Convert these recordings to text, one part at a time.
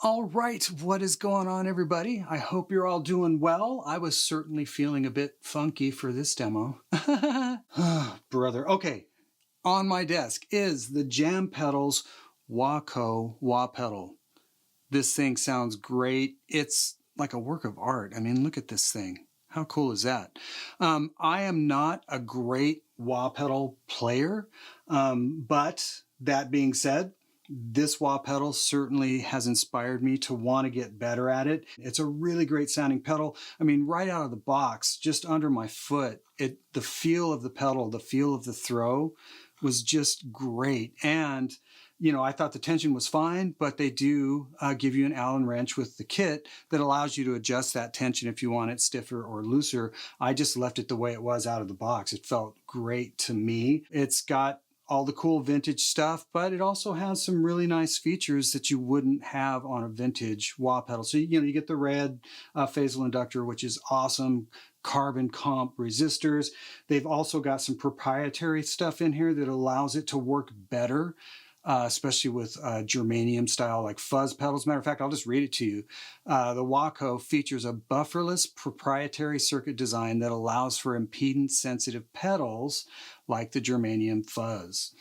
All right, what is going on, everybody? I hope you're all doing well. I was certainly feeling a bit funky for this demo. Brother. Okay, on my desk is the Jam Pedals WAHCO wah pedal. This thing sounds great. It's like a work of art. I mean, look at this thing. How cool is that? I am not a great wah pedal player, but that being said, this wah pedal certainly has inspired me to want to get better at it. It's a really great sounding pedal. I mean, right out of the box, just under my foot, the feel of the pedal, the feel of the throw was just great. And, you know, I thought the tension was fine, but they do give you an Allen wrench with the kit that allows you to adjust that tension if you want it stiffer or looser. I just left it the way it was out of the box. It felt great to me. It's got all the cool vintage stuff, but it also has some really nice features that you wouldn't have on a vintage wah pedal. So, you know, you get the red phasal inductor, which is awesome, carbon comp resistors. They've also got some proprietary stuff in here that allows it to work better, especially with germanium style like fuzz pedals. Matter of fact, I'll just read it to you. The WAHCO features a bufferless proprietary circuit design that allows for impedance sensitive pedals like the germanium fuzz.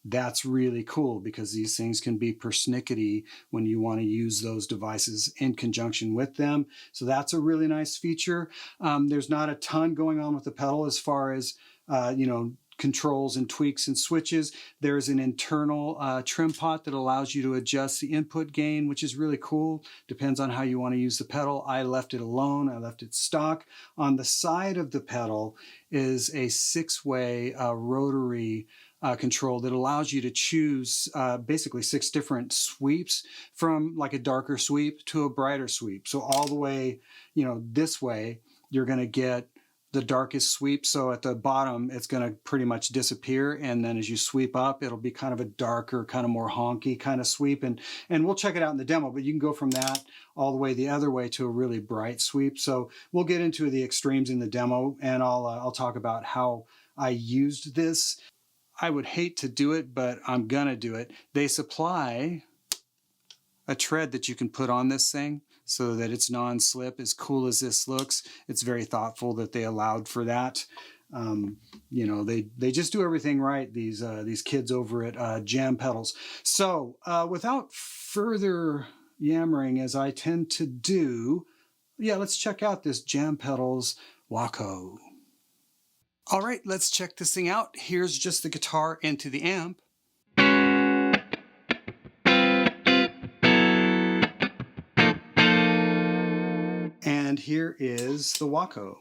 That's really cool because these things can be persnickety when you want to use those devices in conjunction with them. So that's a really nice feature. There's not a ton going on with the pedal as far as, you know, controls and tweaks and switches. There's an internal trim pot that allows you to adjust the input gain, which is really cool. Depends on how you want to use the pedal. I left it alone. I left it stock. On the side of the pedal is a 6-way rotary control that allows you to choose basically 6 different sweeps, from like a darker sweep to a brighter sweep. So all the way, you know, this way, you're going to get the darkest sweep. So at the bottom, it's going to pretty much disappear. And then as you sweep up, it'll be kind of a darker, kind of more honky kind of sweep. And we'll check it out in the demo, but you can go from that all the way the other way to a really bright sweep. So we'll get into the extremes in the demo, and I'll talk about how I used this. I would hate to do it, but I'm going to do it. They supply a tread that you can put on this thing so that it's non-slip. As cool as this looks, it's very thoughtful that they allowed for that. You know, they just do everything right, these kids over at Jam Pedals. So without further yammering, as I tend to do, yeah, let's check out this Jam Pedals WAHCO. All right, let's check this thing out. Here's just the guitar into the amp. And here is the WAHCO.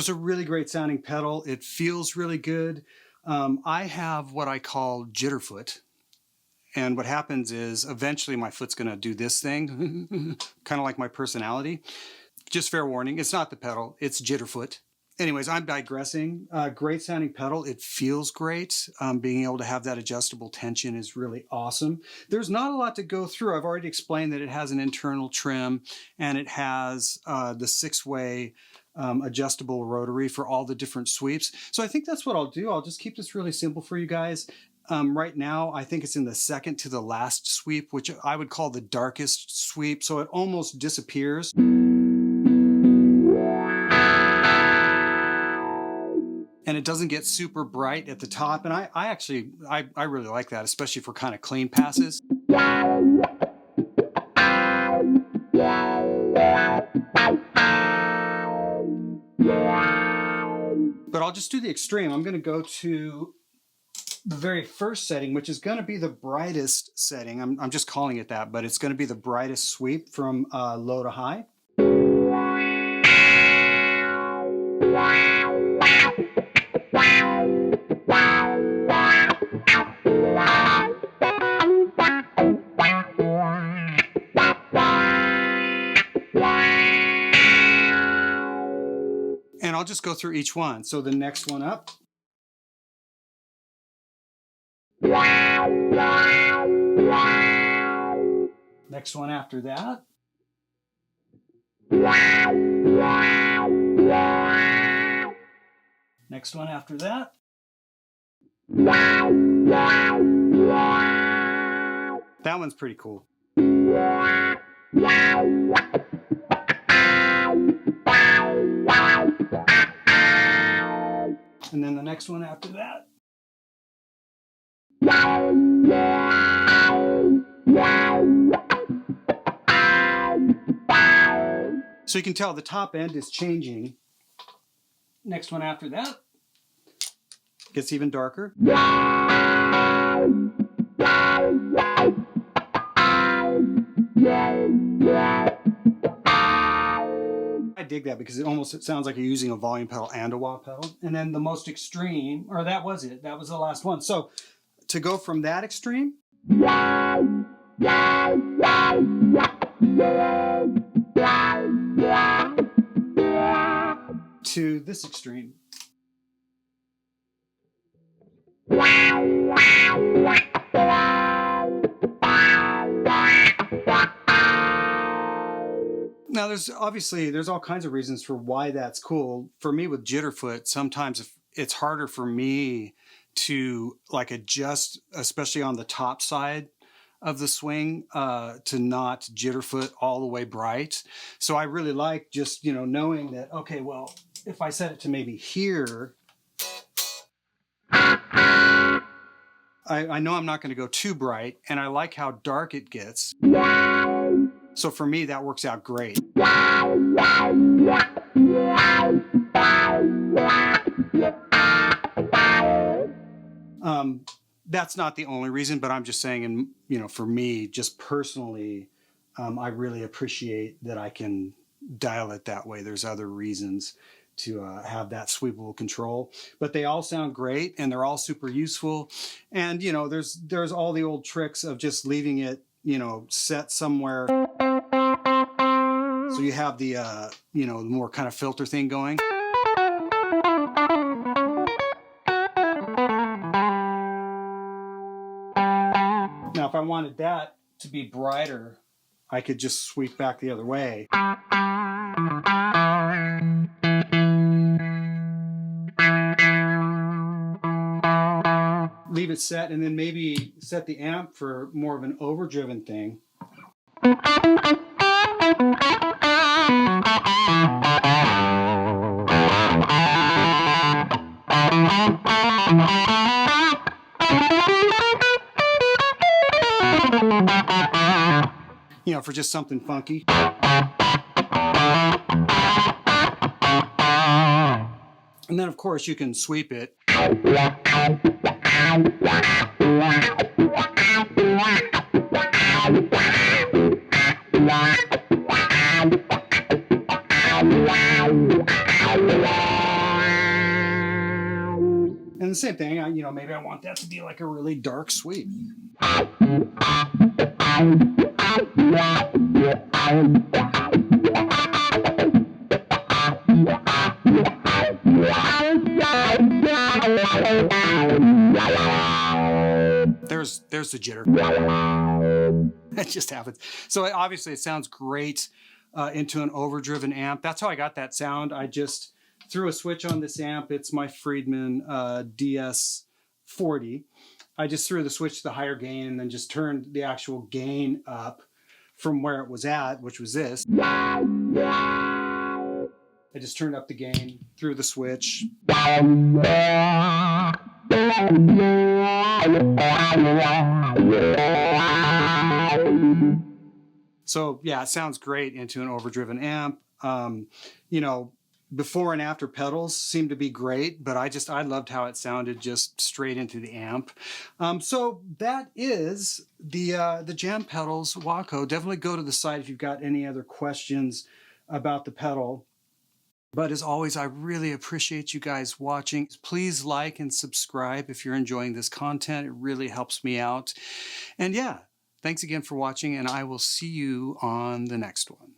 it's a really great sounding pedal. It feels really good. I have what I call jitterfoot. And what happens is eventually my foot's going to do this thing, kind of like my personality. Just fair warning, it's not the pedal, it's jitterfoot. Anyways, I'm digressing. Great sounding pedal. It feels great. Being able to have that adjustable tension is really awesome. There's not a lot to go through. I've already explained that it has an internal trim and it has the 6-way adjustable rotary for all the different sweeps. So I think that's what I'll do. I'll just keep this really simple for you guys. Right now, I think it's in the second to the last sweep, which I would call the darkest sweep. So it almost disappears. And it doesn't get super bright at the top. And I really like that, especially for kind of clean passes. But I'll just do the extreme. I'm going to go to the very first setting, which is going to be the brightest setting. I'm just calling it that, but it's going to be the brightest sweep from low to high. And I'll just go through each one. So the next one up. Next one after that. Next one after that. That one's pretty cool. And then the next one after that. So you can tell the top end is changing. Next one after that gets even darker. I dig that because it sounds like you're using a volume pedal and a wah pedal. And then the most extreme, or that was it. That was the last one. So to go from that extreme to this extreme. Now there's all kinds of reasons for why that's cool. For me with jitterfoot, sometimes it's harder for me to like adjust, especially on the top side of the swing, to not jitterfoot all the way bright. So I really like just, knowing that, okay, well, if I set it to maybe here, I know I'm not going to go too bright, and I like how dark it gets. So for me, that works out great. That's not the only reason, but I'm just saying, for me, just personally, I really appreciate that I can dial it that way. There's other reasons to have that sweepable control, but they all sound great and they're all super useful. And, there's all the old tricks of just leaving it, set somewhere. So you have the, the more kind of filter thing going. Now, if I wanted that to be brighter, I could just sweep back the other way. Leave it set, and then maybe set the amp for more of an overdriven thing. For just something funky. And then, of course, you can sweep it. And the same thing, you know, maybe I want that to be like a really dark sweep. There's the jitter. That just happens. So obviously it sounds great into an overdriven amp. That's how I got that sound. I just threw a switch on this amp. It's my Friedman DS40. I just threw the switch to the higher gain and then just turned the actual gain up from where it was at, which was this. I just turned up the gain, threw the switch. So yeah, it sounds great into an overdriven amp. You know, before and after pedals seemed to be great, but I loved how it sounded just straight into the amp. So that is the Jam Pedals WAHCKO. Definitely go to the site if you've got any other questions about the pedal. But as always, I really appreciate you guys watching. Please like and subscribe if you're enjoying this content. It really helps me out. And yeah, thanks again for watching, and I will see you on the next one.